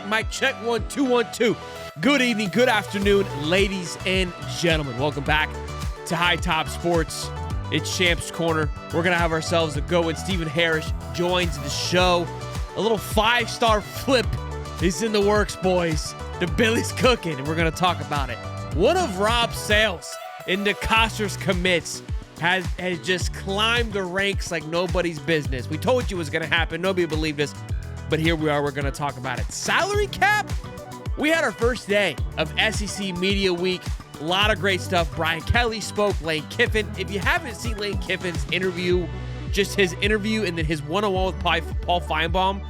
Mic check, 1 2 1 2. Good evening, good afternoon, ladies and gentlemen. Welcome back to Hightop Sports. It's Champs Corner. We're going to have ourselves a go, and Stephen Harris joins the show. A little 5-star flip is in the works, boys. The Billy's cooking, and we're going to talk about it. One of Rob's sales in the Costers commits has just climbed the ranks like nobody's business. We told you it was going to happen. Nobody believed us, but here we are. We're going to talk about it. Salary cap? We had our first day of SEC Media Week. A lot of great stuff. Brian Kelly spoke, Lane Kiffin. If you haven't seen Lane Kiffin's interview, just his interview and then his one-on-one with Paul Feinbaum,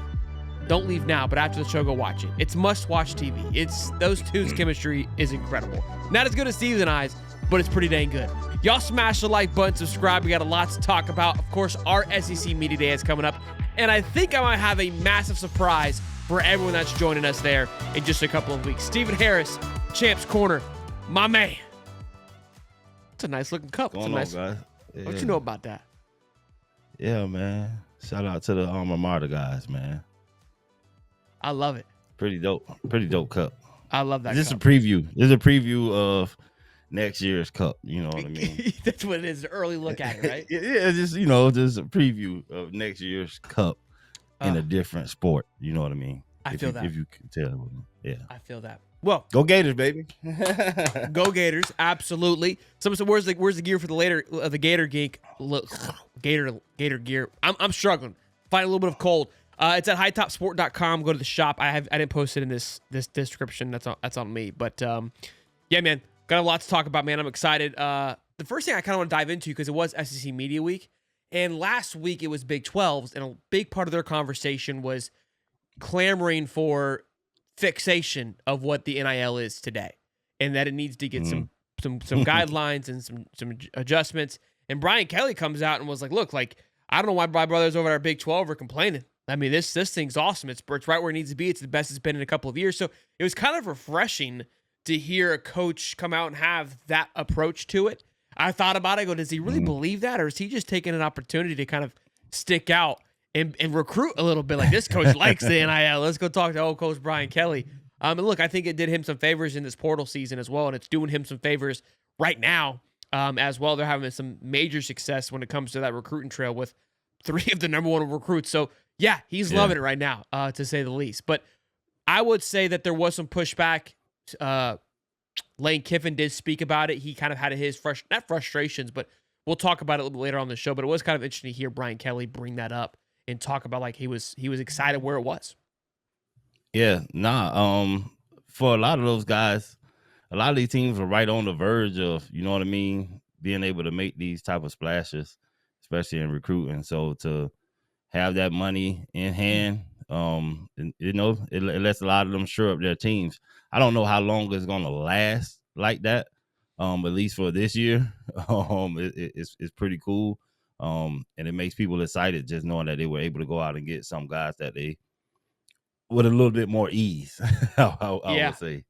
don't leave now, but after the show, go watch it. It's must-watch TV. Those two's chemistry is incredible. Not as good as Steve's and I's, but it's pretty dang good. Y'all smash the like button, subscribe. We got a lot to talk about. Of course, our SEC Media Day is coming up, and I think I might have a massive surprise for everyone that's joining us there in just a couple of weeks. Stephen Harris, Champs Corner, my man. It's a nice-looking cup. What's going on, guys? Yeah. What you know about that? Yeah, man. Shout out to the alma mater guys, man. I love it. Pretty dope cup. I love that. This is a preview. This is a preview of next year's cup. You know what I mean? That's what it is. An early look at it, right? Yeah, just a preview of next year's cup in a different sport. You know what I mean? I feel that. If you can tell. Yeah. I feel that. Well, go Gators, baby. Go Gators, absolutely. Someone said, "Where's the gear for the Gator geek?" Look, Gator gear. I'm struggling. Find a little bit of cold. It's at hightopsport.com. Go to the shop. I didn't post it in this description. That's on me. But yeah, man, got a lot to talk about, man. I'm excited. The first thing I kind of want to dive into, because it was SEC Media Week, and last week it was Big 12s, and a big part of their conversation was clamoring for fixation of what the NIL is today, and that it needs to get some guidelines and some adjustments. And Brian Kelly comes out and was like, "Look, like, I don't know why my brothers over at our Big 12 are complaining. I mean, this thing's awesome. It's right where it needs to be. It's the best it's been in a couple of years." So it was kind of refreshing to hear a coach come out and have that approach to it. I thought about it. I go, does he really believe that, or is he just taking an opportunity to kind of stick out and recruit a little bit? Like, this coach likes the NIL. Let's go talk to old coach Brian Kelly. And look, I think it did him some favors in this portal season as well, and it's doing him some favors right now as well. They're having some major success when it comes to that recruiting trail with 3 of the number 1 recruits. So, yeah, he's loving it right now, to say the least. But I would say that there was some pushback. Lane Kiffin did speak about it. He kind of had his not frustrations, but we'll talk about it a little bit later on the show. But it was kind of interesting to hear Brian Kelly bring that up and talk about, like, he was excited where it was. Yeah, for a lot of those guys, a lot of these teams are right on the verge of, you know what I mean, being able to make these type of splashes, especially in recruiting. So to have that money in hand, it lets a lot of them shore up their teams. I don't know how long it's going to last like that, at least for this year. It's pretty cool. And it makes people excited just knowing that they were able to go out and get some guys that they with a little bit more ease, I would say.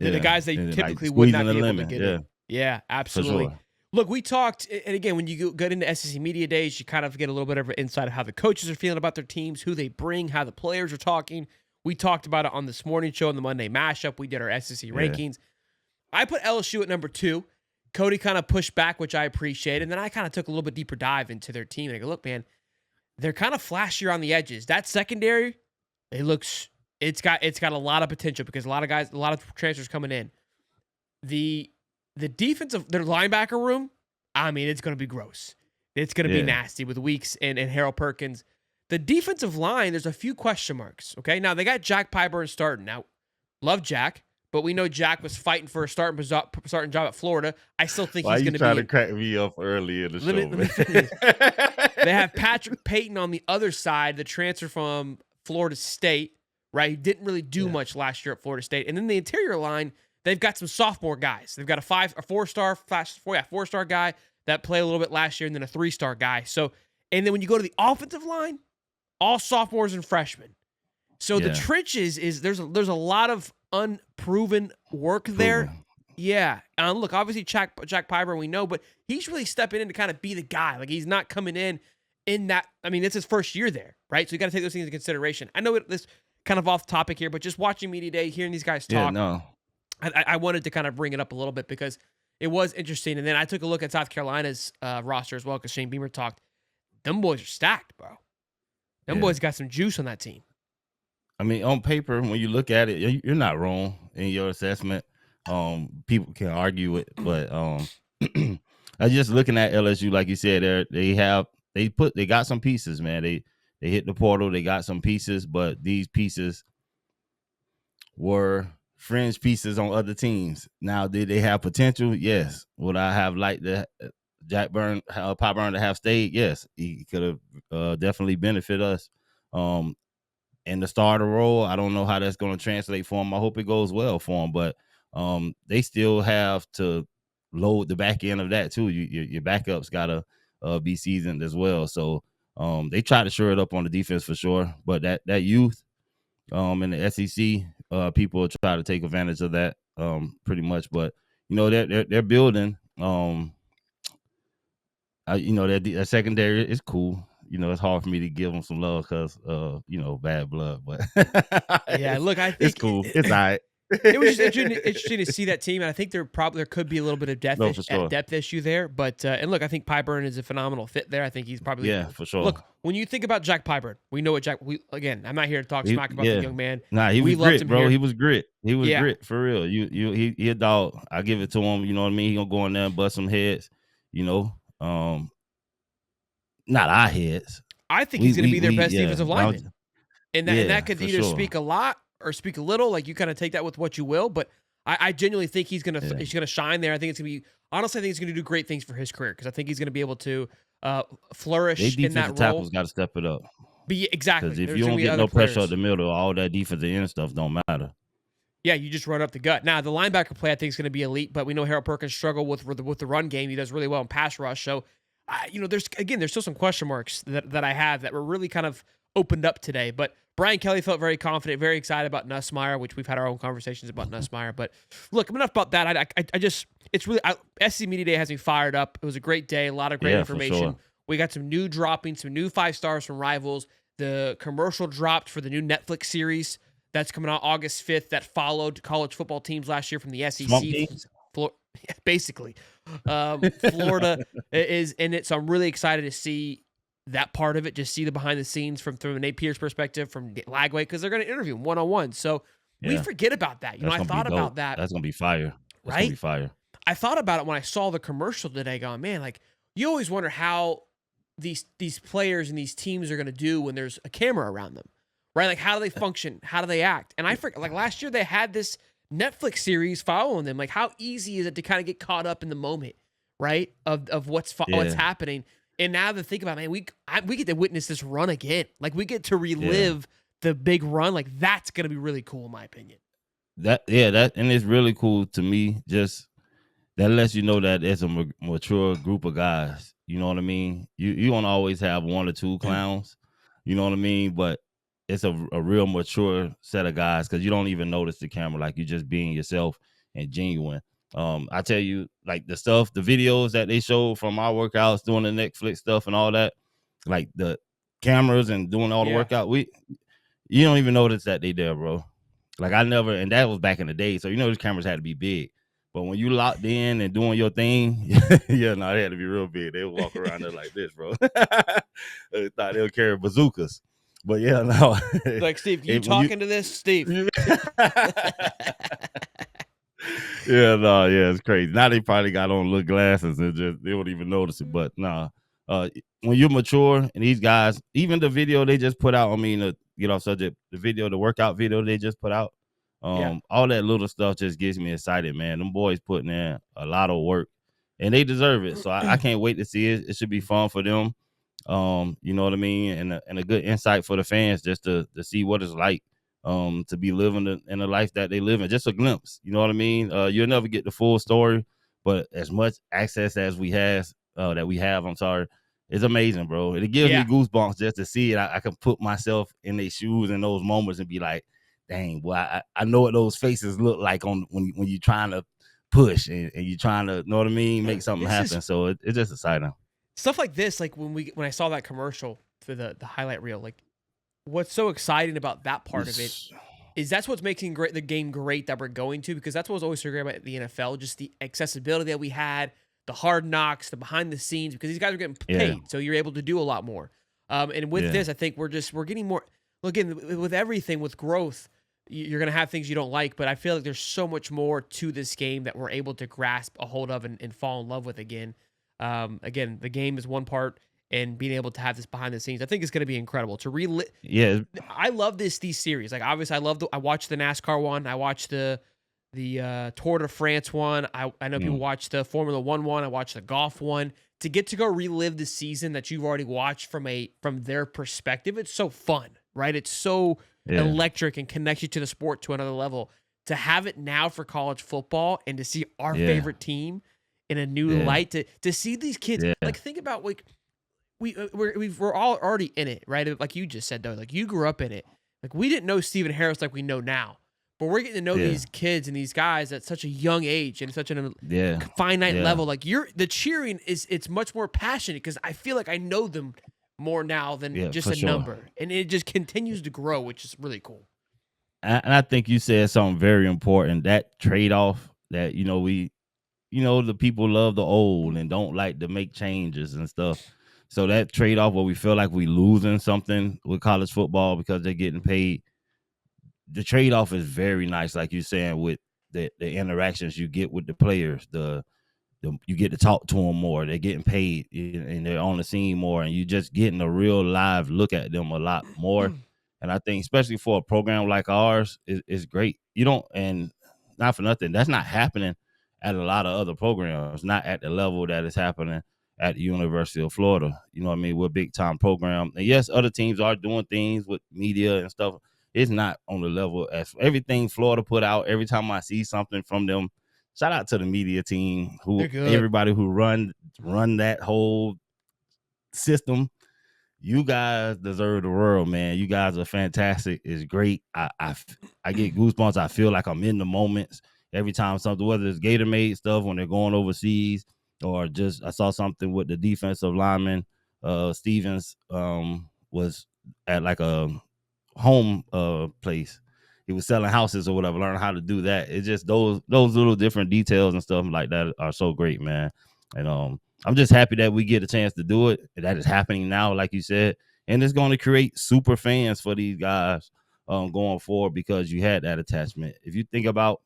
The guys they typically would not be able to get in. Yeah, absolutely. Sure. Look, we talked, and again, when you get into SEC Media Days, you kind of get a little bit of an insight of how the coaches are feeling about their teams, who they bring, how the players are talking. We talked about it on this morning show on the Monday Mashup. We did our SEC rankings. I put LSU at number 2. Cody kind of pushed back, which I appreciate, and then I kind of took a little bit deeper dive into their team. And I go, look, man, they're kind of flashier on the edges. That secondary, it's got a lot of potential because a lot of transfers coming in. The defense of their linebacker room, I mean, it's going to be gross. It's going to be nasty with Weeks and Harold Perkins. The defensive line, there's a few question marks, okay? Now, they got Jack Pyburn starting. Now, love Jack, but we know Jack was fighting for a starting job at Florida. I still think he's going to be... Why you trying to crack me up early in the show, let me finish. They have Patrick Payton on the other side, the transfer from Florida State, right? He didn't really do much last year at Florida State. And then the interior line, they've got some sophomore guys. They've got a 4-star guy that played a little bit last year, and then a 3-star guy. So, and then when you go to the offensive line, all sophomores and freshmen. So the trenches there's a lot of unproven work there. Yeah. Look, obviously Jack Pyburn we know, but he's really stepping in to kind of be the guy. Like, he's not coming in that. I mean, it's his first year there, right? So you got to take those things into consideration. I know this kind of off topic here, but just watching media day, hearing these guys Yeah, talk, no. I wanted to kind of bring it up a little bit because it was interesting. And then I took a look at South Carolina's roster as well because Shane Beamer talked. Them boys are stacked, bro. Them Yeah. boys got some juice on that team. I mean, on paper, when you look at it, you're not wrong in your assessment. People can argue it, but I just looking at LSU, like you said, they got some pieces, man. They hit the portal, they got some pieces, but these pieces were fringe pieces on other teams. Now, did they have potential? Yes. Would I have liked the Pop Burn to have stayed? Yes, he could have definitely benefited us. In the starter role, I don't know how that's going to translate for him. I hope it goes well for him, but they still have to load the back end of that too. Your backups got to be seasoned as well. So they try to shore it up on the defense for sure, but that youth in the SEC, people try to take advantage of that pretty much. But they're building. That secondary is cool. It's hard for me to give them some love because bad blood, but Yeah, look, I it's think cool. It's all right. it was just interesting to see that team, and I think there could be a little bit of No, for sure. depth issue there. But and look, I think Pyburn is a phenomenal fit there. I think he's probably for sure. Look, when you think about Jack Pyburn, we know what again. I'm not here to talk smack about the young man. Nah, he We was loved grit, him bro. here. He was grit. He was Yeah. grit for real. He a dog. I give it to him. You know what I mean? He gonna go in there and bust some heads. Not our heads. I think he's going to be their best defensive lineman, and that could for either sure. speak a lot or speak a little. Like you kind of take that with what you will, but I genuinely think he's gonna shine there. I think it's gonna be honestly. I think he's gonna do great things for his career because I think he's gonna be able to flourish in that role. Tackles got to step it up. Exactly. Because if you don't get no pressure up the middle, all that defensive end stuff don't matter. Yeah, you just run up the gut. Now the linebacker play I think is going to be elite, but we know Harold Perkins struggled with the run game. He does really well in pass rush. So, there's still some question marks that I have that were really kind of opened up today. But Brian Kelly felt very confident, very excited about Nussmeier, which we've had our own conversations about Nussmeier. But look, enough about that. It's really SC Media Day has me fired up. It was a great day, a lot of great information. For sure. We got some new droppings, some new 5 stars from Rivals. The commercial dropped for the new Netflix series that's coming out August 5th that followed college football teams last year from the SEC. Basically. Florida is in it, so I'm really excited to see that part of it, just see the behind the scenes from Nate Pierce's perspective, from Lagway, because they're going to interview him one-on-one. So we forget about that. I thought about that. That's going to be fire. That's right? Going to be fire. I thought about it when I saw the commercial today going, man, like you always wonder how these players and these teams are going to do when there's a camera around them, right? Like how do they function? How do they act? And I forget, like last year they had this Netflix series following them. Like how easy is it to kind of get caught up in the moment, right? Of what's happening. And now to think about, man, we get to witness this run again. Like we get to relive the big run. Like that's going to be really cool in my opinion. And it's really cool to me. Just that lets you know that there's a mature group of guys. You know what I mean? You don't always have one or two clowns. You know what I mean? But it's a real mature set of guys because you don't even notice the camera. Like you just being yourself and genuine. I tell you, like the videos that they showed from our workouts, doing the Netflix stuff and all that, like the cameras and doing all the workout, you don't even notice that they there, bro. Like I never, and that was back in the day. So these cameras had to be big. But when you locked in and doing your thing, they had to be real big. They would walk around there like this, bro. They thought they would carry bazookas. But no. Like, Steve, you talking to this? Steve. It's crazy. Now they probably got on little glasses and they don't even notice it. But when you're mature and these guys, even the video they just put out, to get off subject, the workout video they just put out, all that little stuff just gets me excited, man. Them boys putting in a lot of work and they deserve it. So I can't wait to see it. It should be fun for them. You know what I mean? And a good insight for the fans just to see what it's like to be living in a life that they live in. Just a glimpse. You know what I mean? You'll never get the full story, but as much access as we have, it's amazing, bro. It gives me goosebumps just to see it. I can put myself in their shoes in those moments and be like, dang, boy, I know what those faces look like when you're trying to push and you're trying to, know what I mean, make something happen. So it's just exciting. Stuff like this, like when I saw that commercial for the highlight reel, like what's so exciting about that part of it is that's what's making the game great that we're going to, because that's what was always so great about the NFL, just the accessibility that we had, the hard knocks, the behind the scenes, because these guys are getting Yeah, paid, so you're able to do a lot more. And with yeah, this, I think we're getting more. Look, again, with everything with growth, you're gonna have things you don't like, but I feel like there's so much more to this game that we're able to grasp a hold of and fall in love with again. Again, the game is one part, and being able to have this behind the scenes, I think is going to be incredible to relive. yeah, I love these series. Like obviously, I watched the NASCAR one. I watched the Tour de France one. I know people mm, watch the Formula One one. I watched the golf one. To get to go relive the season that you've already watched from their perspective, it's so fun, right? It's so yeah, electric and connects you to the sport to another level. To have it now for college football and to see our yeah, favorite team in a new yeah, light, to see these kids, yeah, like think about like we're all already in it, right? Like you just said, though, like you grew up in it. Like we didn't know Stephen Harris like we know now, but we're getting to know yeah, these kids and these guys at such a young age and such a yeah, finite yeah, level. Like the cheering it's much more passionate because I feel like I know them more now than yeah, just for a sure. number, and it just continues to grow, which is really cool. And I think you said something very important. That trade off that the people love the old and don't like to make changes and stuff. So that trade off where we feel like we losing something with college football because they're getting paid, the trade off is very nice, like you're saying, with the interactions you get with the players, you get to talk to them more. They're getting paid and they're on the scene more, and you just getting a real live look at them a lot more. And I think, especially for a program like ours, is great. You don't, and not for nothing, that's not happening at a lot of other programs, not at the level that is happening at the University of Florida. You know what I mean? We're a big time program. And yes, other teams are doing things with media and stuff. It's not on the level as everything Florida put out. Every time I see something from them, shout out to the media team, They're who good. everybody who run that whole system. You guys deserve the world, man. You guys are fantastic. It's great. I get goosebumps. I feel like I'm in the moments every time something, whether it's Gator made stuff when they're going overseas, or just I saw something with the defensive lineman Stevens was at like a home place. He was selling houses or whatever, learning how to do that. It's just those little different details and stuff like that are so great, man. And I'm just happy that we get a chance to do it. That is happening now, like you said, and it's going to create super fans for these guys going forward, because you had that attachment. If you think about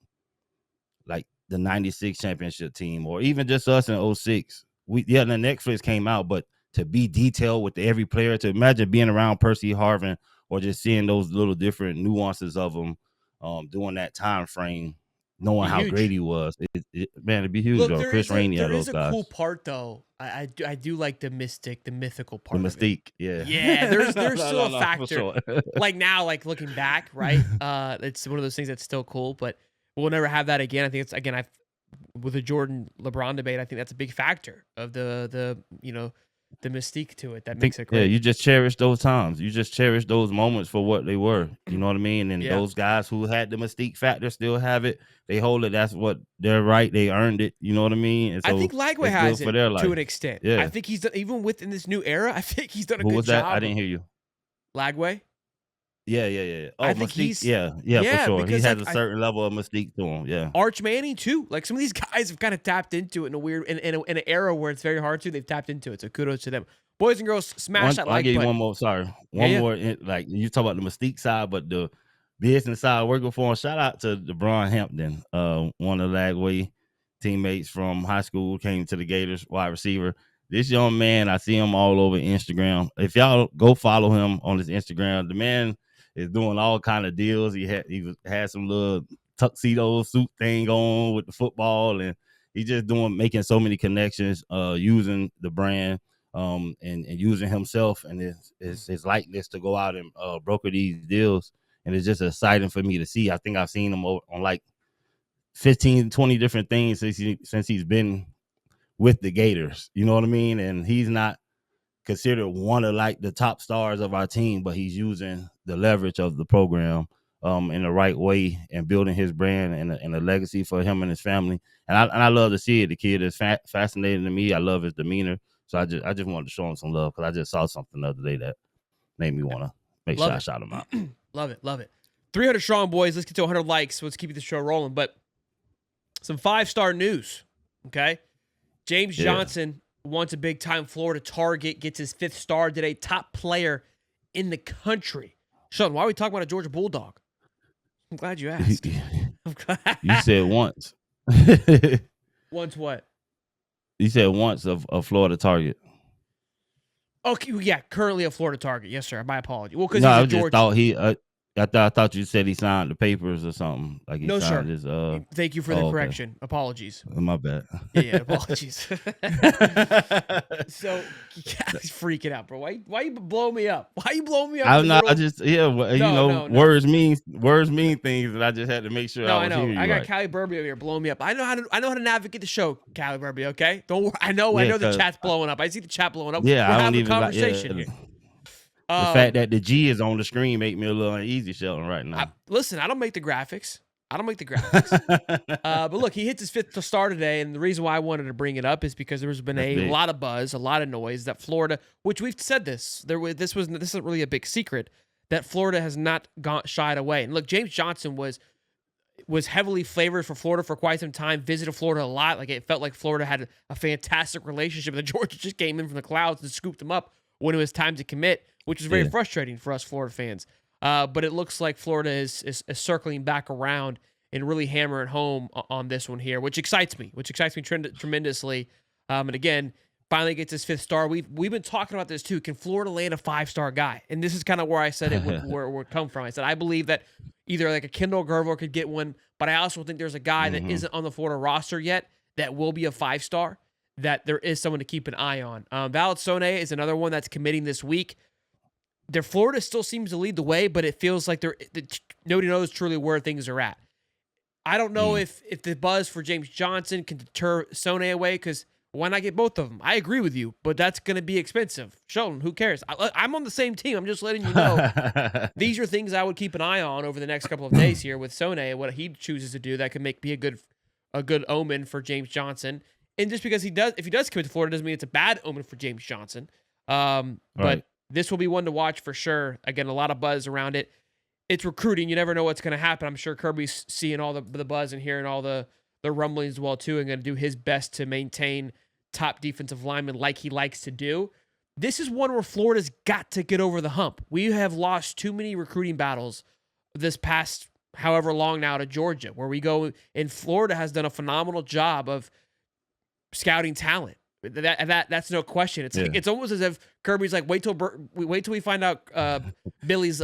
like the 96 championship team, or even just us in '06, the Netflix came out, but to be detailed with every player, to imagine being around Percy Harvin, or just seeing those little different nuances of them during that time frame, knowing Be how great huge. he was, man, it'd be huge. Look, Or Chris Rainey, there of is those a cool guys, part though. I do like the mythical the part of it. mystique, yeah. Yeah, No, there's no, still no, a no, for factor. sure. Like now, like looking back, right? It's one of those things that's still cool, but we'll never have that again. I think it's again, I with the Jordan LeBron debate, I think that's a big factor of the mystique to it that I think, makes it yeah, great. you just cherish those times. You just cherish those moments for what they were. You know what I mean? And Yeah. those guys who had the mystique factor still have it. They hold it. That's what they're right. They earned it. You know what I mean? And I think so Lagway it's has good for it their to life. an extent. I Yeah. think he's done, even within this new era. I think he's done a Who good was that? I job. didn't hear you. Lagway. Yeah, yeah, yeah. I Oh, think Mystique. he's Yeah, yeah, for yeah sure. He because has like a I certain level of Mystique to him. Yeah. Arch Manning too. Like some of these guys have kind of tapped into it in a weird in an era where it's very hard to. They've tapped into it. So kudos to them. Boys and girls, smash One, that I'll like give you one button. more. Sorry, Yeah, one yeah. more. Like you talk about the Mystique side, but the business side working for him. Shout out to DeBron Hampton, one of the Lagway teammates from high school, came to the Gators, wide receiver. This young man, I see him all over Instagram. If y'all go follow him on his Instagram, the man is doing all kind of deals. Had some little tuxedo suit thing on with the football, and he's just making so many connections, using the brand, and using himself and his likeness to go out and broker these deals. And it's just exciting for me to see. I think I've seen him on like 15, 20 different things since he's been with the Gators. You know what I mean? And he's not considered one of like the top stars of our team, but he's using the leverage of the program in the right way and building his brand and a legacy for him and his family. And I love to see it. The kid is fascinating to me. I love his demeanor. So I just wanted to show him some love because I just saw something the other day that made me want to make sure I shout him out. Love it. Love it. 300 strong, boys. Let's get to 100 likes. Let's keep the show rolling. But some 5-star news, okay? James Johnson wants a big-time Florida target, gets his 5th star today, top player in the country. Sheldon, why are we talking about a Georgia Bulldog? I'm glad you asked. I'm glad. You said once. Once what? You said once of a Florida target. Okay, yeah, currently a Florida target. Yes, sir. My apology. Well, because No, he's I a just Georgia. thought he. I thought you said he signed the papers or something. Like he No, signed sir. his. Thank you for the correction. Okay. Apologies. My bad. Yeah, apologies. So he's freaking out, bro. Why you blowing me up? Why you blowing me up? I'm not. I just No. words mean things, and I just had to make sure. No, I know. I got Callie Burbio here blowing me up. I know how to navigate the show, Callie Burbio. Okay, don't worry. I know the chat's blowing up. I see the chat blowing up. Yeah, we're I don't having even a conversation here. The fact that the G is on the screen make me a little uneasy, Sheldon, right now. Listen, I don't make the graphics. But look, he hits his 5th star today, and the reason why I wanted to bring it up is because there's been a lot of buzz, a lot of noise that Florida, which we've said this isn't really a big secret, that Florida has not shied away. And look, James Johnson was heavily favored for Florida for quite some time, visited Florida a lot. Like, it felt like Florida had a fantastic relationship, and Georgia just came in from the clouds and scooped him up when it was time to commit, which was very frustrating for us Florida fans. But it looks like Florida is circling back around and really hammering home on this one here, which excites me tremendously. And again, finally gets his 5th star. We've been talking about this too. Can Florida land a 5-star guy? And this is kind of where I said it would come from. I said I believe that either like a Kendall Gervil could get one, but I also think there's a guy that isn't on the Florida roster yet that will be a 5-star, that there is someone to keep an eye on. Valadsone is another one that's committing this week. Their Florida still seems to lead the way, but it feels like nobody knows truly where things are at. I don't know if the buzz for James Johnson can deter Sone away, because why not get both of them? I agree with you, but that's going to be expensive. Sheldon, who cares? I'm on the same team. I'm just letting you know. These are things I would keep an eye on over the next couple of days here with Sone and what he chooses to do that could be a good omen for James Johnson. And just because if he does commit to Florida doesn't mean it's a bad omen for James Johnson. But this will be one to watch for sure. Again, a lot of buzz around it. It's recruiting. You never know what's going to happen. I'm sure Kirby's seeing all the buzz and hearing all the rumblings as well too, and going to do his best to maintain top defensive linemen like he likes to do. This is one where Florida's got to get over the hump. We have lost too many recruiting battles this past however long now to Georgia, where we go, and Florida has done a phenomenal job of scouting talent. That's no question. It's almost as if Kirby's like, wait till we find out Billy's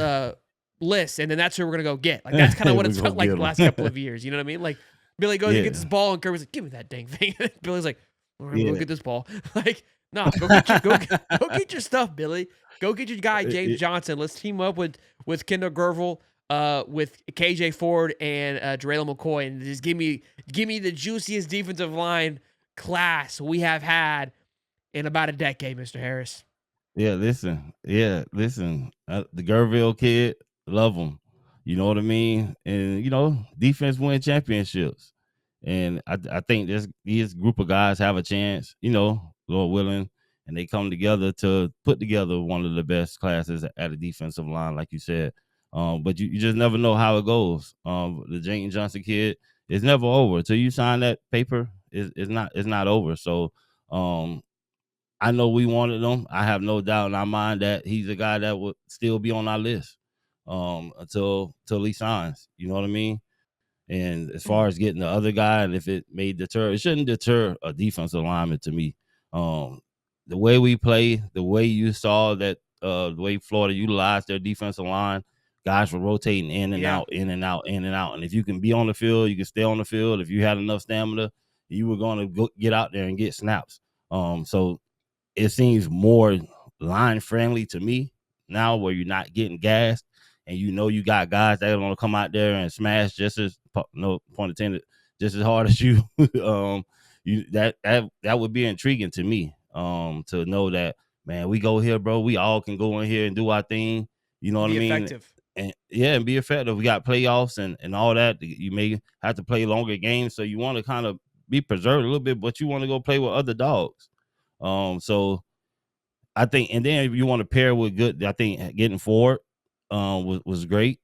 list, and then that's who we're gonna go get. Like, that's kind of what it's felt like the last couple of years. You know what I mean? Like, Billy goes and gets this ball, and Kirby's like, give me that dang thing. Billy's like, all right, go get this ball. Like, no, go get your stuff, Billy. Go get your guy James Johnson. Let's team up with Kendall Gervil, with KJ Ford and Drayla McCoy, and just give me the juiciest defensive line class we have had in about a decade, Mr. Harris. Listen. The Gerville kid, love him. You know what I mean? And defense win championships. And I think this group of guys have a chance, Lord willing, and they come together to put together one of the best classes at a defensive line, like you said. But you just never know how it goes. The James Johnson kid is never over until you sign that paper. It's not over. So I know we wanted him. I have no doubt in our mind that he's a guy that would still be on our list until he signs. You know what I mean? And as far as getting the other guy, and if it may deter, it shouldn't deter a defensive lineman to me. The way we play, the way you saw that, the way Florida utilized their defensive line, guys were rotating in and out, in and out, in and out. And if you can be on the field, you can stay on the field. If you had enough stamina, you were going to go get out there and get snaps. So it seems more line friendly to me now, where you're not getting gassed, and you got guys that are going to come out there and smash just as, no pun intended, just as hard as you. That would be intriguing to me, to know that, man, we go here, bro. We all can go in here and do our thing. You know what I mean? Effective. And be effective. We got playoffs and all that. You may have to play longer games, so you want to kind of be preserved a little bit, but you want to go play with other dogs. So I think, and then if you want to pair with good, I think getting Ford was great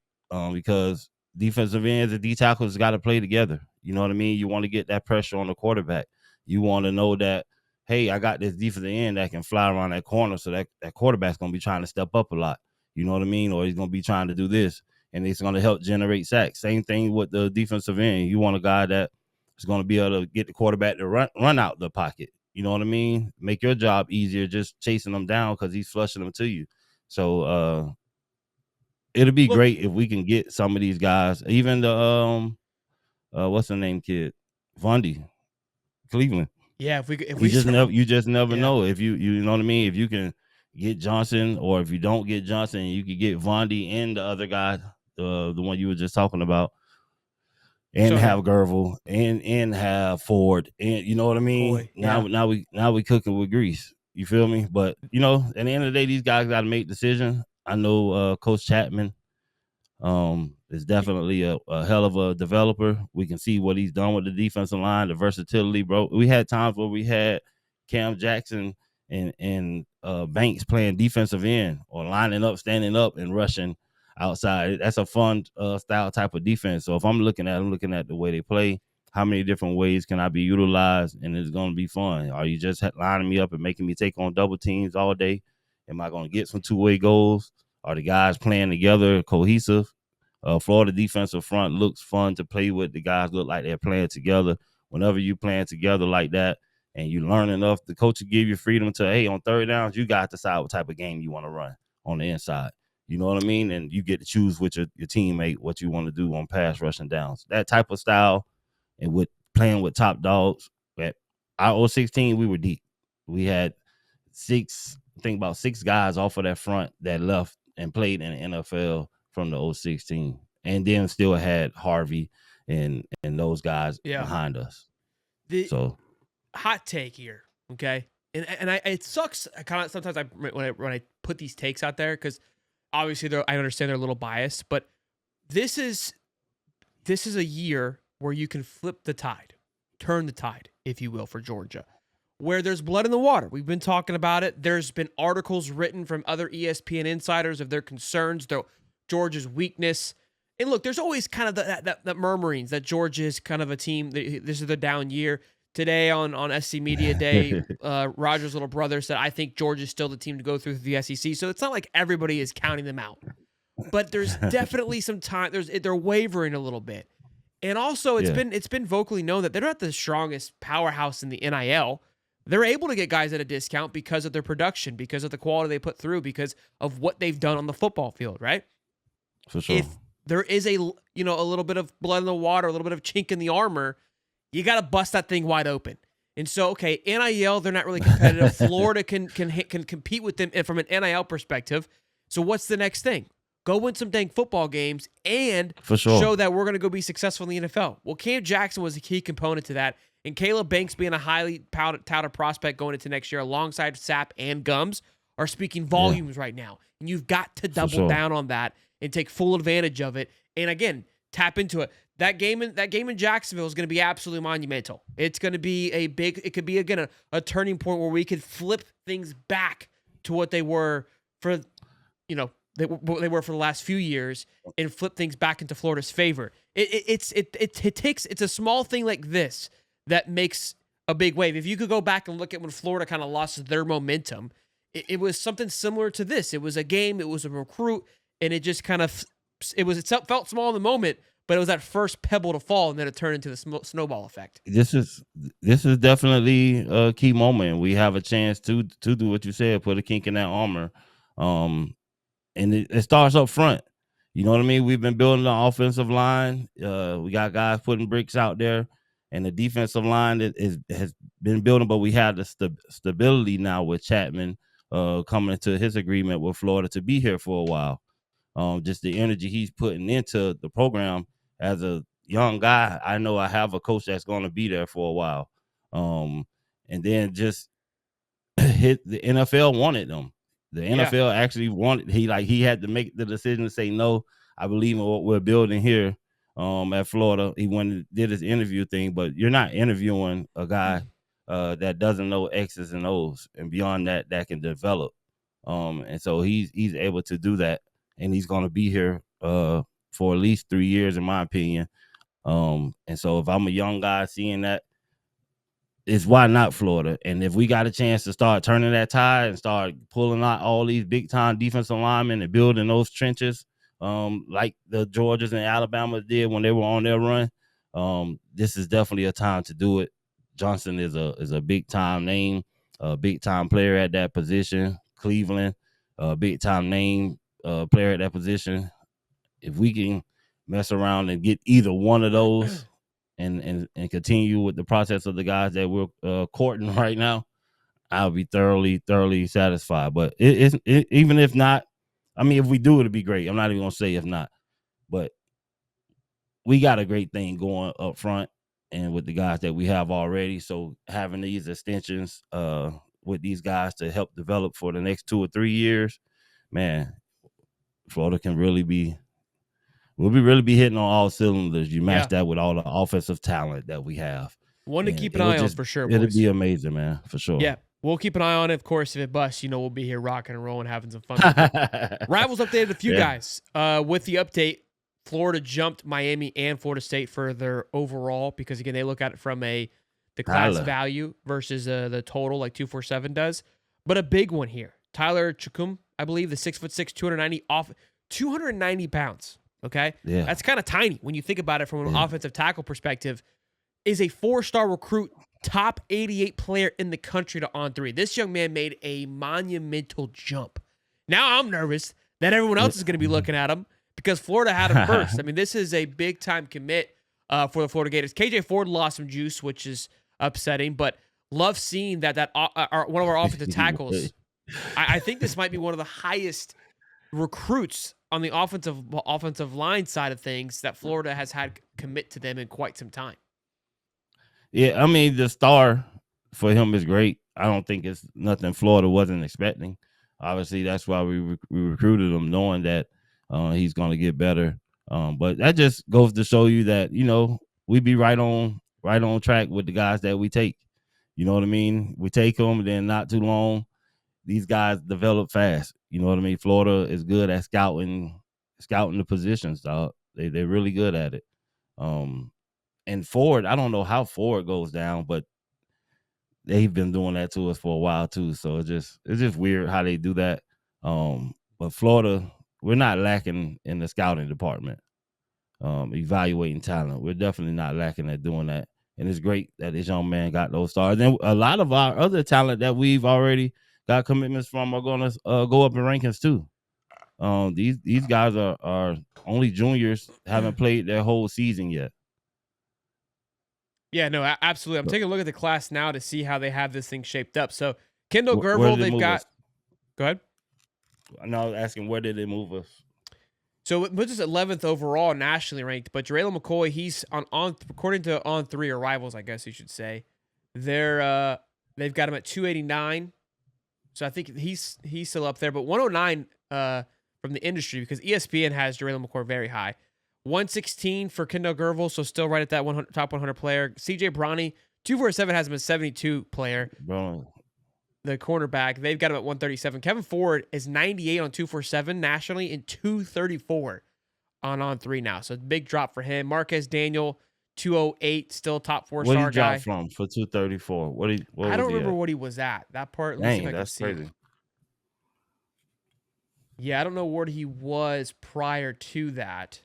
because defensive ends and D tackles got to play together. You know what I mean? You want to get that pressure on the quarterback. You want to know that, hey, I got this defensive end that can fly around that corner, so that quarterback's gonna be trying to step up a lot. You know what I mean? Or he's gonna be trying to do this, and it's gonna help generate sacks. Same thing with the defensive end. You want a guy that is gonna be able to get the quarterback to run out the pocket. You know what I mean? Make your job easier just chasing them down because he's flushing them to you. So it'll be Look, great if we can get some of these guys, even the what's the name kid, Vondy, Cleveland. yeah, if we You just never yeah. know if you know what I mean. If you can get Johnson, or if you don't get Johnson, you can get Vondy and the other guy, the one you were just talking about, and So yeah, have Gervil and have Ford, and you know what I mean. Coy, yeah. Now we cooking with grease. You feel me? But you know, at the end of the day, these guys got to make decisions. I know Coach Chapman is definitely a hell of a developer. We can see what he's done with the defensive line, the versatility, bro. We had times where we had Cam Jackson and Banks playing defensive end, or lining up, standing up, and rushing outside. That's a fun style type of defense. So if I'm looking at the way they play, how many different ways can I be utilized, and it's going to be fun. Are you just lining me up and making me take on double teams all day? Am I going to get some two-way goals? Are the guys playing together, cohesive? Florida defensive front looks fun to play with. The guys look like they're playing together. Whenever you playing together like that, and you learn enough, the coach will give you freedom to, hey, on third downs, you got to decide what type of game you want to run on the inside. You know what I mean? And you get to choose with your teammate what you want to do on pass rushing downs. That type of style, and with playing with top dogs. At our 016, we were deep. We had about six guys off of that front that left and played in the NFL from the 016, and then still had Harvey and those guys Yeah. behind us. The So hot take here, okay? And it sucks. I kind of sometimes when I put these takes out there, because obviously I understand they're a little biased, but this is a year where you can flip the tide, turn the tide, if you will, for Georgia, where there's blood in the water. We've been talking about it. There's been articles written from other ESPN insiders of their concerns, Georgia's weakness. And look, there's always kind of that murmurings that Georgia is kind of a team. This is the down year. Today on SC Media Day, Roger's little brother said, I think Georgia's still the team to go through the SEC. So it's not like everybody is counting them out. But there's definitely some time. They're wavering a little bit. And also, it's been vocally known that they're not the strongest powerhouse in the NIL. They're able to get guys at a discount because of their production, because of the quality they put through, because of what they've done on the football field, right? For sure. If there is a little bit of blood in the water, a little bit of chink in the armor, you got to bust that thing wide open. And so, okay, NIL, they're not really competitive. Florida can compete with them from an NIL perspective. So what's the next thing? Go win some dang football games and For sure. show that we're going to go be successful in the NFL. Well, Cam Jackson was a key component to that. And Caleb Banks being a highly touted prospect going into next year alongside Sapp and Gums are speaking volumes right now. And you've got to double down on that and take full advantage of it. And again, tap into it. That game in Jacksonville is going to be absolutely monumental. It's going to be it could be, again, a turning point where we could flip things back to what they were for, what they were for the last few years, and flip things back into Florida's favor. It's a small thing like this that makes a big wave. If you could go back and look at when Florida kind of lost their momentum, it was something similar to this. It was a game, it was a recruit, and it just kind of felt small in the moment, but it was that first pebble to fall, and then it turned into the snowball effect. This is definitely a key moment. We have a chance to do what you said, put a kink in that armor. And it starts up front. You know what I mean? We've been building the offensive line. We got guys putting bricks out there, and the defensive line has been building, but we have the stability now with Chapman coming into his agreement with Florida to be here for a while. Just the energy he's putting into the program as a young guy. I know I have a coach that's going to be there for a while. And then just the NFL wanted them. The NFL actually wanted, he had to make the decision to say, no, I believe in what we're building here at Florida. He went and did his interview thing, but you're not interviewing a guy that doesn't know X's and O's, and beyond that can develop. And so he's able to do that. and he's going to be here for at least 3 years, in my opinion. And so if I'm a young guy seeing that, it's why not Florida? And if we got a chance to start turning that tide and start pulling out all these big time defensive linemen and building those trenches, like the Georgias and Alabama did when they were on their run, this is definitely a time to do it. Johnson is a big time name, a big time player at that position. Cleveland, a big time name player at that position. If we can mess around and get either one of those and continue with the process of the guys that we're courting right now, I'll be thoroughly satisfied. But even if not, I mean, if we do, it'll be great. I'm not even gonna say if not, but we got a great thing going up front and with the guys that we have already. So having these extensions with these guys to help develop for the next 2 or 3 years, man, Florida can really be. We'll really be hitting on all cylinders. You match that with all the offensive talent that we have. One to keep an eye on for sure, boys. It'll be amazing, man, for sure. Yeah, we'll keep an eye on it. Of course, if it busts, we'll be here rocking and rolling, having some fun. Rivals updated a few guys. With the update, Florida jumped Miami and Florida State for their overall because, again, they look at it from the class value versus the total like 247 does. But a big one here. Tyler Chukum, I believe, the 6'6", 290 pounds. Okay? Yeah. That's kind of tiny when you think about it from an offensive tackle perspective. Is a 4-star recruit, top 88 player in the country to On3. This young man made a monumental jump. Now I'm nervous that everyone else is going to be looking at him because Florida had him first. I mean, this is a big-time commit for the Florida Gators. KJ Ford lost some juice, which is upsetting, but love seeing that one of our offensive tackles. I think this might be one of the highest recruits on the offensive line side of things that Florida has had commit to them in quite some time. Yeah, I mean, the star for him is great. I don't think it's nothing Florida wasn't expecting. Obviously, that's why we recruited him, knowing that he's going to get better. But that just goes to show you that, we be right on track with the guys that we take. You know what I mean? We take them, then not too long, these guys develop fast. You know what I mean? Florida is good at scouting the positions, dog. They're really good at it. And Ford, I don't know how Ford goes down, but they've been doing that to us for a while too. So it's just weird how they do that. But Florida, we're not lacking in the scouting department, evaluating talent. We're definitely not lacking at doing that. And it's great that this young man got those stars. And a lot of our other talent that we've already got commitments from are going to go up in rankings too. These guys are only juniors, haven't played their whole season yet. Yeah, no, absolutely. I'm taking a look at the class now to see how they have this thing shaped up. So Kendall Gervil, they've got. Go ahead. No, I was asking, where did they move us? So it puts us 11th overall nationally ranked, but Jarrell McCoy, he's on according to On3 or Rivals, I guess you should say. They've got him at 289. So I think he's still up there, but 109 from the industry because ESPN has Jarrell McCoy very high. 116 for Kendall Gervil, so still right at that top 100 player. CJ Bronny, 247 has him as 72 player. Bro. The cornerback, they've got him at 137. Kevin Ford is 98 on 247 nationally and 234 on On3 now. So big drop for him. Marquez Daniel, 208, still top 4-star guy. What did he drop from for 234? I don't remember what he was at. That part, dang, that's crazy. Yeah, I don't know where he was prior to that.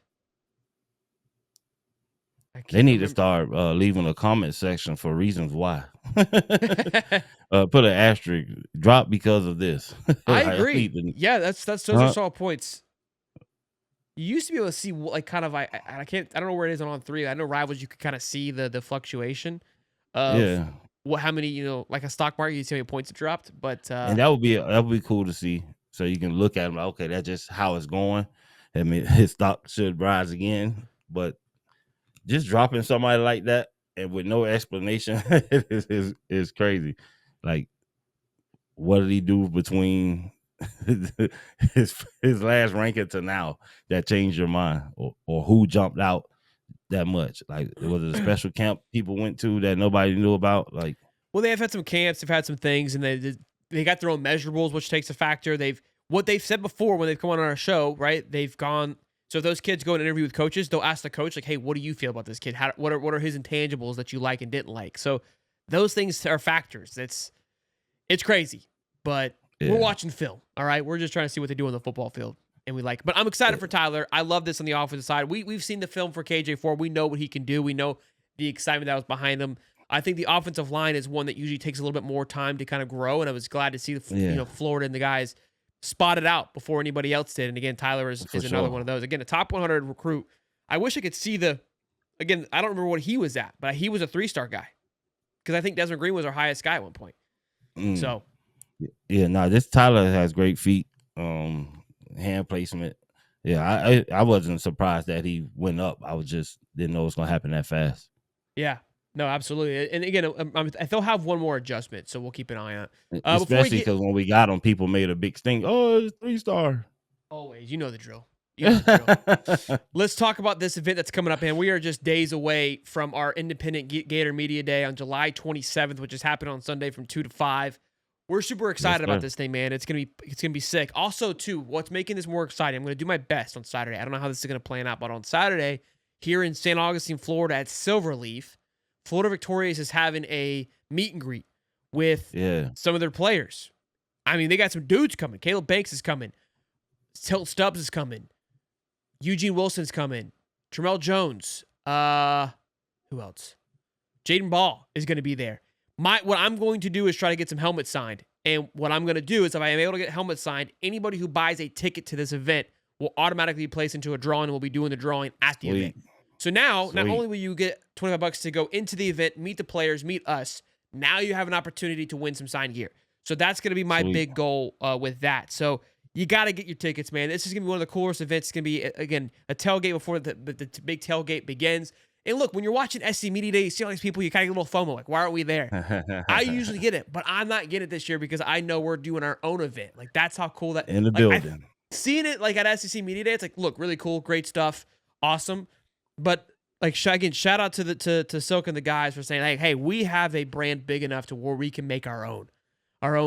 They need to start leaving a comment section for reasons why. Put an asterisk, drop because of this. I agree. Yeah, those are solid points. You used to be able to see like kind of I don't know where it is on On3. I know Rivals you could kind of see the fluctuation of how many, like a stock market, you see how many points it dropped. But and that would be cool to see. So you can look at them like, okay, that's just how it's going. I mean, his stock should rise again, but just dropping somebody like that and with no explanation is crazy. Like, what did he do between his last ranking to now that changed your mind, or who jumped out that much? Like, was it a special camp people went to that nobody knew about? Like, well, they have had some camps, they've had some things, and they got their own measurables, which takes a factor. what they've said before when they've come on our show, right? They've gone. So if those kids go and interview with coaches, they'll ask the coach like, "Hey, what do you feel about this kid? What are his intangibles that you like and didn't like?" So those things are factors. It's crazy, but we're watching film. All right, we're just trying to see what they do on the football field, and we like. But I'm excited for Tyler. I love this on the offensive side. We've seen the film for KJ Ford. We know what he can do. We know the excitement that was behind him. I think the offensive line is one that usually takes a little bit more time to kind of grow, and I was glad to see Florida and the guys spotted out before anybody else did. And again, Tyler is another one of those. Again, a top 100 recruit. I wish I could see again, I don't remember what he was at, but he was a 3-star guy because I think Desmond Green was our highest guy at one point. So, yeah, this Tyler has great feet, hand placement. Yeah, I wasn't surprised that he went up. I didn't know it was going to happen that fast. Yeah. No, absolutely. And again, they'll have one more adjustment, so we'll keep an eye on it. Especially because when we got him, people made a big sting. Oh, it's 3-star. Always. You know the drill. Let's talk about this event that's coming up, man. We are just days away from our Independent Gator Media Day on July 27th, which is happening on Sunday from 2 to 5. We're super excited about this thing, man. It's gonna be sick. Also, too, what's making this more exciting? I'm gonna do my best on Saturday. I don't know how this is gonna plan out, but on Saturday, here in St. Augustine, Florida, at Silverleaf, Florida Victorious is having a meet and greet with some of their players. I mean, they got some dudes coming. Caleb Banks is coming. Tilt Stubbs is coming. Eugene Wilson's coming. Tramel Jones. Who else? Jaden Ball is going to be there. What I'm going to do is try to get some helmets signed. And what I'm going to do is if I am able to get helmets signed, anybody who buys a ticket to this event will automatically be placed into a drawing, and we'll be doing the drawing at the event. So now, not only will you get $25 to go into the event, meet the players, meet us, now you have an opportunity to win some signed gear. So that's going to be my big goal with that. So you got to get your tickets, man. This is going to be one of the coolest events. It's going to be, again, a tailgate before the big tailgate begins. And look, when you're watching SC Media Day, you see all these people, you kind of get a little FOMO, like, why aren't we there? I usually get it, but I'm not getting it this year because I know we're doing our own event. Like, that's how cool that in the building. Seeing it like at SEC Media Day, it's like, look, really cool, great stuff, awesome. But like again, shout out to Silk and the guys for saying, hey, we have a brand big enough to where we can make our own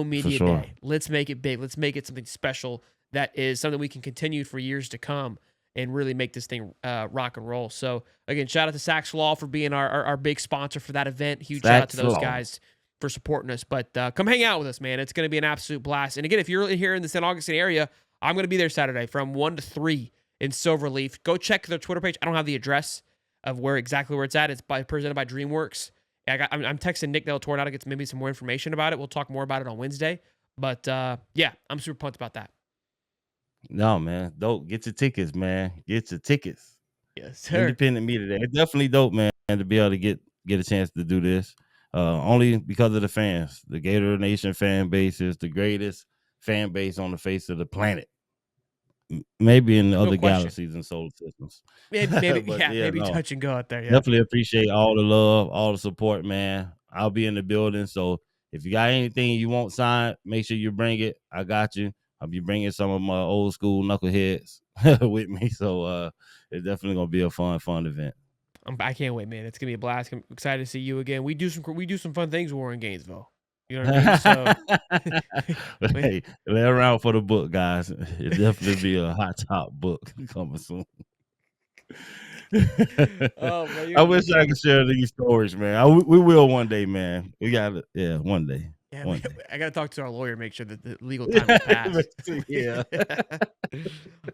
media day. Let's make it big. Let's make it something special that is something we can continue for years to come and really make this thing rock and roll. So again, shout out to Sachs Law for being our big sponsor for that event. Huge shout out to those guys for supporting us. But come hang out with us, man. It's going to be an absolute blast. And again, if you're here in the St. Augustine area, I'm going to be there Saturday from 1 to 3 in Silverleaf. Go check their Twitter page. I don't have the address of exactly where it's at. It's presented by DreamWorks. I'm texting Nick Del Toro now to get maybe some more information about it. We'll talk more about it on Wednesday. But yeah, I'm super pumped about that. No, man. Dope. Get your tickets, man. Get your tickets. Yes, sir. Independent Media Day. It's definitely dope, man, to be able to get a chance to do this. Only because of the fans. The Gator Nation fan base is the greatest fan base on the face of the planet. Maybe in the other galaxies and solar systems. Maybe touch and go out there. Yeah. Definitely appreciate all the love, all the support, man. I'll be in the building. So if you got anything you want signed, make sure you bring it. I got you. I'll be bringing some of my old school knuckleheads with me. So it's definitely going to be a fun event. I can't wait, man. It's going to be a blast. I'm excited to see you again. We do some fun things when we're in Gainesville. You know what I mean? So, hey, lay around for the book, guys. It definitely be a Hightop book coming soon. Oh, man, I wish I could share these stories, man. We will one day, man. We got it. Yeah, one day. Yeah, I got to talk to our lawyer, make sure that the legal time is passed. Yeah.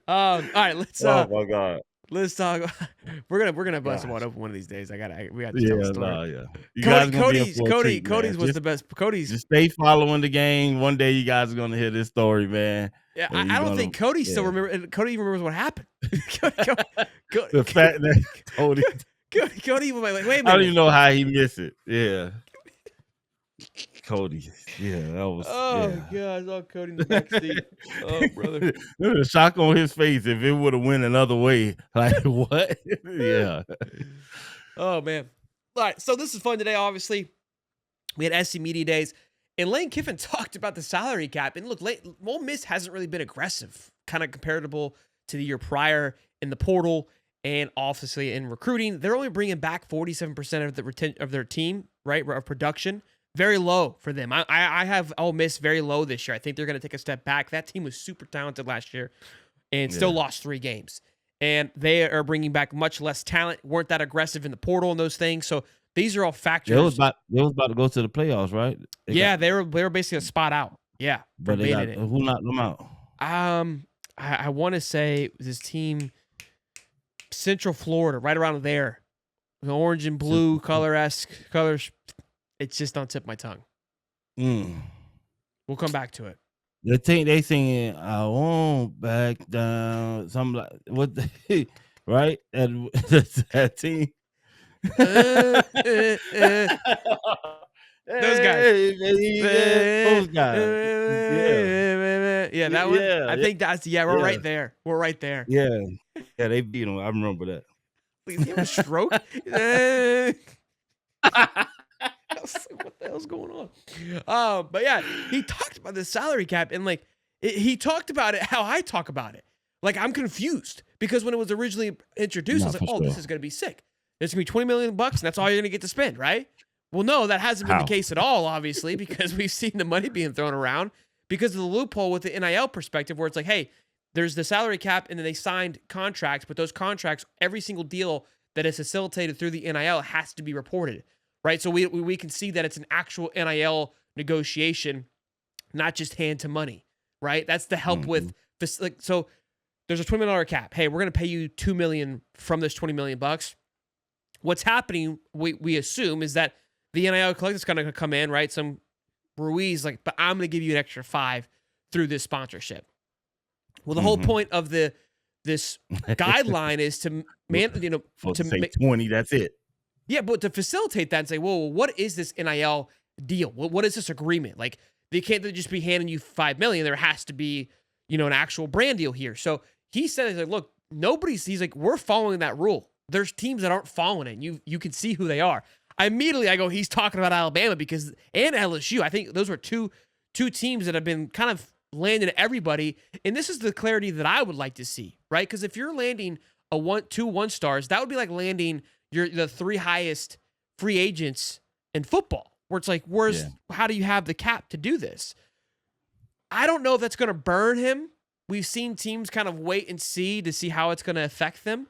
All right, let's. Oh my God. Let's talk. We're gonna bust one open one of these days. We got to tell the story. Yeah. You guys Cody's was the best. Cody's just stay following the game. One day you guys are gonna hear this story, man. Yeah, I don't think Cody still remember. Cody even remembers what happened. The fact that Cody even like, wait a minute. I don't even know how he missed it. Yeah. Cody. Yeah, that was. Oh God, I saw Cody in the back seat. Oh brother, there was a shock on his face if it would have went another way. Like what? Yeah. Oh man. All right, so this is fun today. Obviously, we had SC Media Days, and Lane Kiffin talked about the salary cap. And look, Ole Miss hasn't really been aggressive, kind of comparable to the year prior in the portal and obviously in recruiting. They're only bringing back 47% of their team, right, of production. very low for them. I have Ole Miss very low this year. I think they're going to take a step back. That team was super talented last year and still lost 3 games. And they are bringing back much less talent, weren't that aggressive in the portal and those things. So these are all factors. They was about to go to the playoffs, right? They were basically a spot out. Yeah, but they got who knocked them out? I want to say this team, Central Florida, right around there, the orange and blue colors. It's just on tip of my tongue. We'll come back to it. The team they singing "I won't back down." Something like what? Right? That team. Those guys. Yeah, that one. I think that's we're right there. We're right there. Yeah, they beat them. I remember that. Please give him a stroke. What the hell's going on? But yeah, he talked about the salary cap and like he talked about it how I talk about it. Like I'm confused because when it was originally introduced, I was like, this is gonna be sick. There's gonna be $20 million and that's all you're gonna get to spend, right? Well, no, that hasn't been the case at all, obviously, because we've seen the money being thrown around because of the loophole with the NIL perspective where it's like, hey, there's the salary cap and then they signed contracts, but those contracts, every single deal that is facilitated through the NIL has to be reported, right? So we can see that it's an actual NIL negotiation, not just hand to money, right? That's the help with this. Like, so there's a $20 million cap. Hey, we're going to pay you $2 million from this $20 million. What's happening, we assume, is that the NIL collector's going to come in, right? Some Ruiz, like, but I'm going to give you an extra 5 through this sponsorship. Well, the whole point of this guideline is to make 20. That's it. Yeah, but to facilitate that and say, well, what is this NIL deal? What is this agreement? Like, they can't just be handing you $5 million. There has to be, an actual brand deal here. So he said, like, look, he's like, we're following that rule. There's teams that aren't following it. And you can see who they are. I go, he's talking about Alabama and LSU. I think those were two teams that have been kind of landing everybody. And this is the clarity that I would like to see, right? Because if you're landing 2 1-stars, that would be like landing the 3 highest free agents in football, where it's like, how do you have the cap to do this? I don't know if that's going to burn him. We've seen teams kind of wait and see to see how it's going to affect them.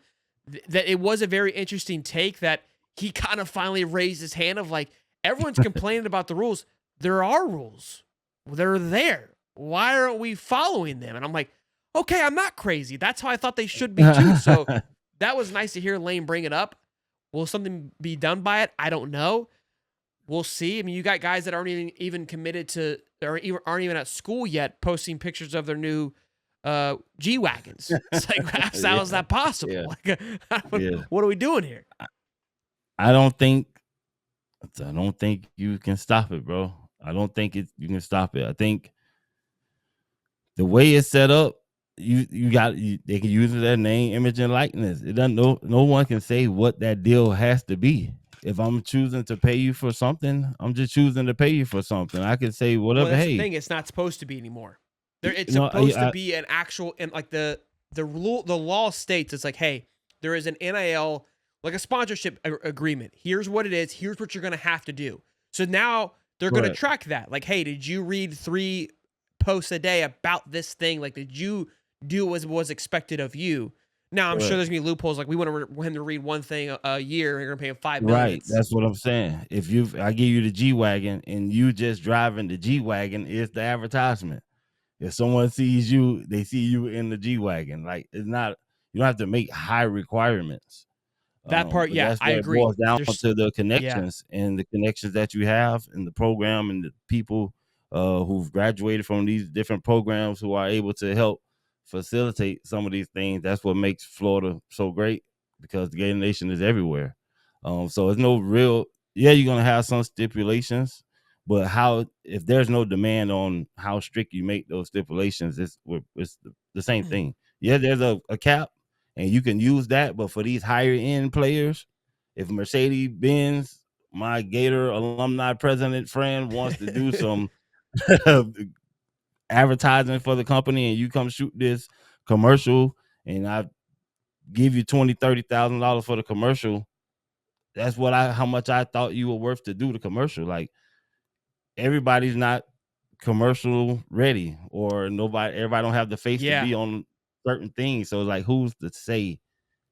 That it was a very interesting take that he kind of finally raised his hand of like, everyone's complaining about the rules. There are rules. They're there. Why aren't we following them? And I'm like, okay, I'm not crazy. That's how I thought they should be too. So that was nice to hear Lane bring it up. Will something be done by it? I don't know. We'll see. I mean, you got guys that aren't even committed to, or aren't even at school yet, posting pictures of their new G-Wagons. It's like, how is that possible? Yeah. Like, what are we doing here? I don't think you can stop it, bro. I don't think you can stop it. I think the way it's set up, they can use their name, image, and likeness. It doesn't. No one can say what that deal has to be. If I'm choosing to pay you for something, I'm just choosing to pay you for something. I can say whatever. Well, that's the thing. It's not supposed to be anymore. It's supposed to be an actual, and like the law states, it's like, hey, there is an NIL, like a sponsorship agreement. Here's what it is. Here's what you're going to have to do. So now they're going to track that. Like, hey, did you read 3 posts a day about this thing? Like, did you do what was expected of you? Now, I'm sure there's going to be loopholes. Like, we want him to read one thing a year, and you're going to pay him $5 million. Right. That's what I'm saying. If I give you the G-Wagon and you just driving the G-Wagon, it's the advertisement. If someone sees you, they see you in the G-Wagon. Like, it's not, you don't have to make high requirements. That part, I agree. It boils down to the connections and the connections that you have in the program and the people who've graduated from these different programs who are able to help facilitate some of these things. That's what makes Florida so great, because the Gator Nation is everywhere. So it's no real, you're going to have some stipulations, but if there's no demand on how strict you make those stipulations, it's the same thing. Yeah, there's a cap, and you can use that, but for these higher end players, if Mercedes-Benz, my Gator alumni president friend, wants to do some advertising for the company, and you come shoot this commercial, and I give you $20,000-$30,000 for the commercial, that's how much I thought you were worth to do the commercial. Like, everybody's not commercial ready, or everybody don't have the face to be on certain things. So it's like, who's to say?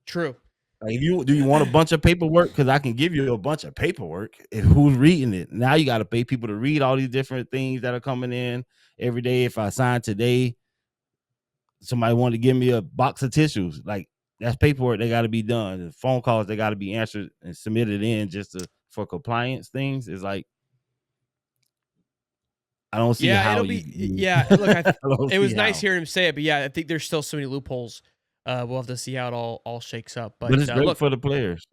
True. Like, do you want a bunch of paperwork? Because I can give you a bunch of paperwork. And who's reading it? Now you got to pay people to read all these different things that are coming in every day. If I sign today, somebody wanted to give me a box of tissues. Like, that's paperwork. They got to be done. And phone calls, they got to be answered and submitted in for compliance things. It's like, I don't see how it'll be. Look, it was nice hearing him say it, but I think there's still so many loopholes. We'll have to see how it all shakes up. But it's great for the players.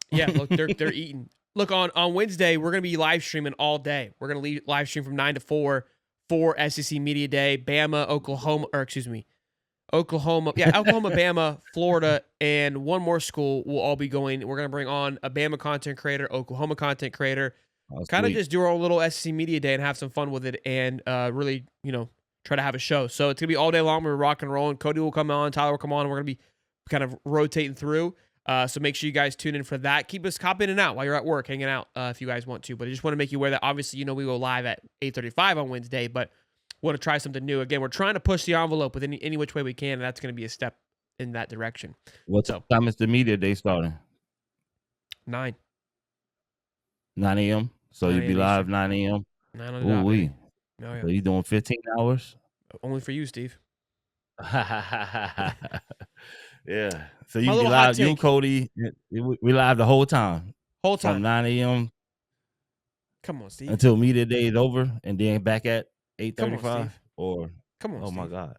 Yeah, look, they're eating. Look, on Wednesday, we're gonna be live streaming all day. We're gonna live stream from 9 to 4 for SEC Media Day. Bama, Oklahoma, Bama, Florida, and one more school will all be going. We're gonna bring on a Bama content creator, Oklahoma content creator. Kind of just do our own little SEC Media Day and have some fun with it, and really, try to have a show. So it's gonna be all day long. We're rocking and rolling. Cody will come on, Tyler will come on, and we're gonna be kind of rotating through. So make sure you guys tune in for that. Keep us hop in and out while you're at work, hanging out if you guys want to. But I just want to make you aware that obviously we go live at 8:35 on Wednesday, but want to try something new. Again, we're trying to push the envelope with any which way we can, and that's going to be a step in that direction. What time is the media day starting? 9 a.m. So you'll be live 9 a.m. 9 on the dot, baby. Oh, yeah. So you doing 15 hours? Only for you, Steve. Yeah. So you be live, you and Cody, we live the whole time. From 9 a.m. Come on, Steve. Until media day is over, and then back at 8:35. Come on, Steve. My God.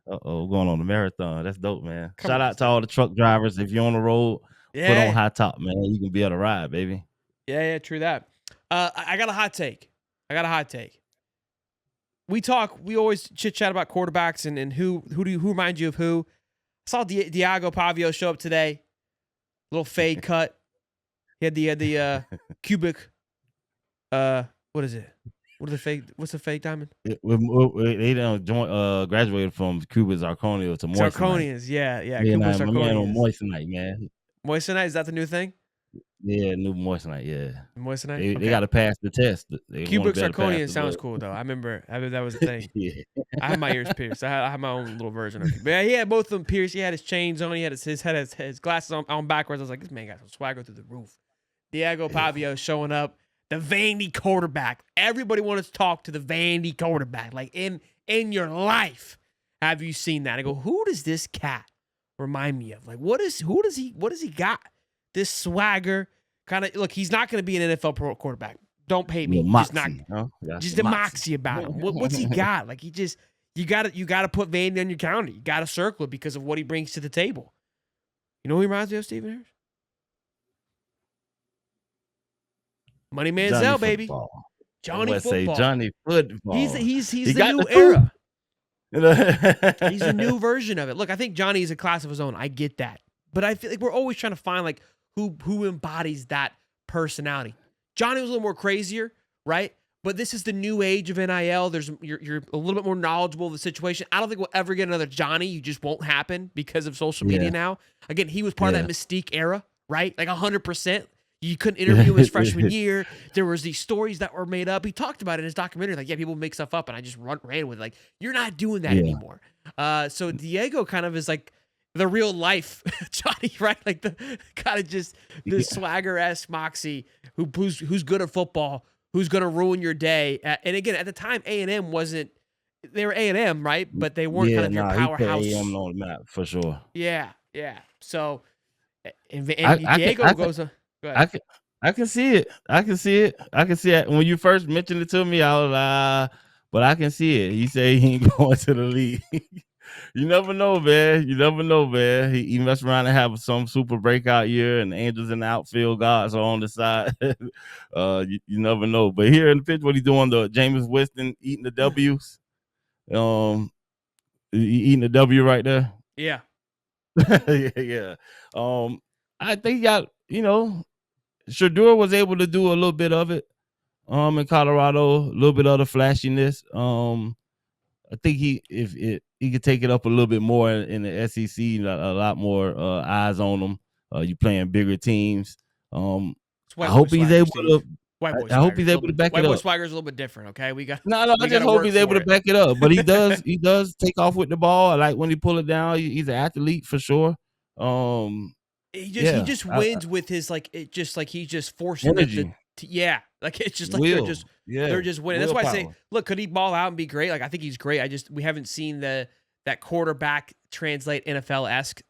Going on the marathon. That's dope, man. Shout out to all the truck drivers. If you're on the road, put on Hightop, man. You can be able to ride, baby. Yeah, true that. I got a hot take. We always chit chat about quarterbacks and who reminds you of who. I saw Diago Pavio show up today. Little fade cut. He had the cubic. What is it? What's the fake diamond? They graduated from Cuba Zirconia to Moissanite. Zirconians, yeah. Cuba Zirconians. Man on Moissanite, man. Moissanite, is that the new thing? Yeah, new Moissanite, yeah. Moissanite? They got to pass the test. Cubic Zirconian sounds cool, though. I remember that was a thing. Yeah. I had my ears pierced. I had my own little version of it. But yeah, he had both of them pierced. He had his chains on. He had his glasses on backwards. I was like, this man got some swagger through the roof. Diago Pavio showing up. The Vandy quarterback. Everybody wants to talk to the Vandy quarterback. Like, in your life, have you seen that? I go, who does this cat remind me of? Like, what does he got? This swagger kind of look. He's not going to be an NFL pro quarterback. Don't pay me. Moxie, just the moxie about him. What's he got? Like, you got to put Vandy on your calendar. You got to circle it because of what he brings to the table. You know who he reminds me of, Stephen Harris? Money Manziel, baby. Johnny Football. Say Johnny Football. He's the new era. He's a new version of it. Look, I think Johnny is a class of his own. I get that. But I feel like we're always trying to find like who embodies that personality. Johnny was a little more crazier, right? But this is the new age of NIL. You're a little bit more knowledgeable of the situation. I don't think we'll ever get another Johnny. You just won't happen because of social media now. Again, he was part of that Mystique era, right? Like 100%. You couldn't interview him his freshman year. There was these stories that were made up. He talked about it in his documentary. Like, people make stuff up, and I just ran with it. Like, you're not doing that anymore. So Diego kind of is like the real life Johnny, right? Like the kind of just the swagger-esque moxie who's good at football, who's going to ruin your day. And again, at the time, A&M wasn't. They were A&M, right? But they weren't kind of your powerhouse. He put A&M on the map for sure. Yeah. So, and Diego goes. I can see it. I can see it. When you first mentioned it to me, I was like, but I can see it. He said he ain't going to the league. You never know, man. He messed around and have some super breakout year, and the Angels in the outfield, gods are on the side. You never know. But here in the pitch, what he doing, the Jameis Winston eating the W's. Eating the W right there. Yeah. Yeah. I think Shedeur was able to do a little bit of it in Colorado, a little bit of the flashiness. I think he could take it up a little bit more in the SEC, a lot more eyes on him. You playing bigger teams. I hope he's able to White boy I hope swagger's he's a able little to bit. back White it boy up. swagger's a little bit different. Okay, we got. No, We I just gotta hope work he's able for to it. back it up. But he does. He does take off with the ball. I like when he pull it down. He's an athlete for sure. He Yeah, just wins with his like it just like he's just forcing energy, yeah, like it's just like will, yeah, they're just winning. That's why I say, willpower. look, could he ball out and be great? Like I think he's great. We haven't seen that quarterback translate NFL-esque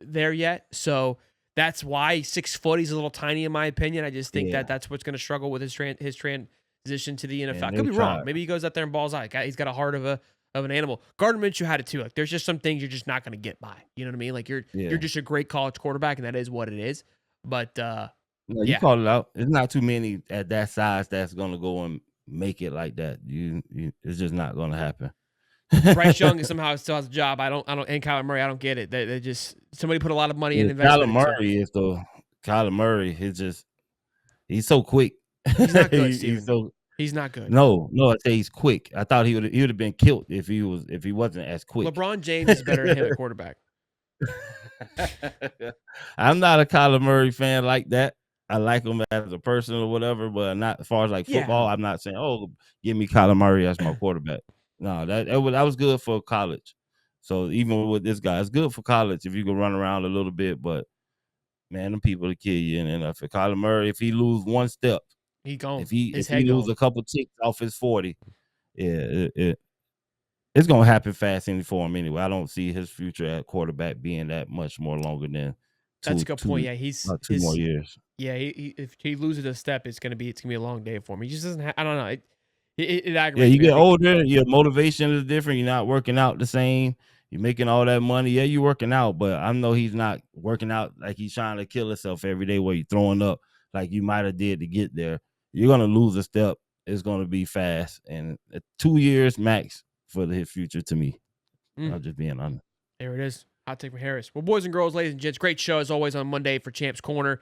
there yet. So that's why 6 foot. He's a little tiny in my opinion. I just think Yeah, that's what's going to struggle with his transition to the NFL. I and could they be wrong. tried. Maybe he goes out there and balls out. He's got a heart of an animal. Gardner Minshew had it too. Like there's just some things you're just not going to get by. You know what I mean? Like you're Yeah. just a great college quarterback, and that is what it is. But No, you yeah, called it out. There's not too many at that size that's gonna go and make it like that. It's just not gonna happen. Bryce Young is somehow still has a job. I don't. And Kyler Murray, I don't get it. They just somebody put a lot of money in Yeah, Kyler investment. Murray is though. Kyler Murray, he's so quick. He's not good, He's Steven. He's not good. No, I say he's quick. I thought he would have been killed if he wasn't as quick. LeBron James is better than him at quarterback. I'm not a Kyler Murray fan like that. I like him as a person or whatever, but not as far as like football. I'm not saying, oh, give me Kyler Murray as my quarterback. No, that was good for college. So even with this guy, it's good for college if you can run around a little bit. But man, them people will kill you. And for Kyler Murray, if he lose one step, he gone. If he lose a couple ticks off his 40, yeah, it's gonna happen fast for him anyway. I don't see his future at quarterback being that much more longer than that's a good point. Yeah, he's 2 more years. Yeah, if he loses a step, it's gonna be a long day for him. He just doesn't. I don't know. It aggravates Yeah, you me. get older, your motivation is different. You're not working out the same. You're making all that money. Yeah, you're working out, but I know he's not working out like he's trying to kill himself every day where you're throwing up like you might have did to get there. You're gonna lose a step. It's gonna be fast, and 2 years max for his future to me. I'm just being honest. There it is. Hot take from Harris. Well, boys and girls, ladies and gents, great show as always on Monday for Champs Corner.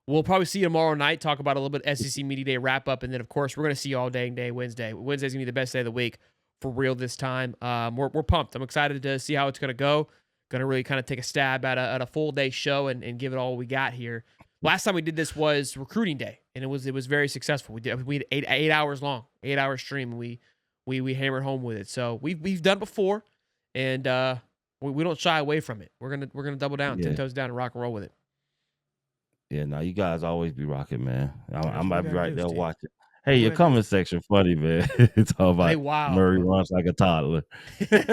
We'll probably see you tomorrow night, talk about a little bit SEC Media Day wrap up, and then, of course, we're going to see you all day Wednesday. Wednesday's going to be the best day of the week for real this time. We're pumped. I'm excited to see how it's going to go. Going to really kind of take a stab at a full day show and give it all we got here. Last time we did this was recruiting day, and it was very successful. We had 8 hours long, 8 hour stream, and we hammered home with it. So we've done it before, and we don't shy away from it. We're gonna double down, 10 toes down, and rock and roll with it. Yeah, no, you guys always be rocking, man. I might be right there Steve. watching. Hey, your comment section funny, man. It's all about Murray runs like a toddler. Crazy.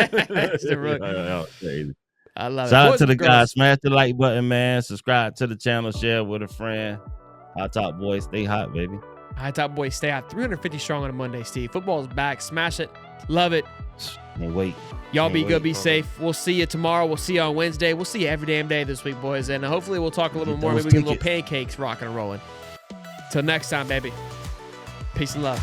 I love it. Shout out to the guys. Smash the like button, man. Subscribe to the channel. Share with a friend. Hightop boys, stay hot, baby. Hightop boys, stay hot. 350 strong on a Monday, Steve. Football's back. Smash it. Love it. Can't wait. Y'all be good, be safe. We'll see you tomorrow. We'll see you on Wednesday. We'll see you every damn day this week, boys. And hopefully we'll talk a little bit more. Maybe we get a little pancakes rocking and rolling. Till next time, baby. Peace and love.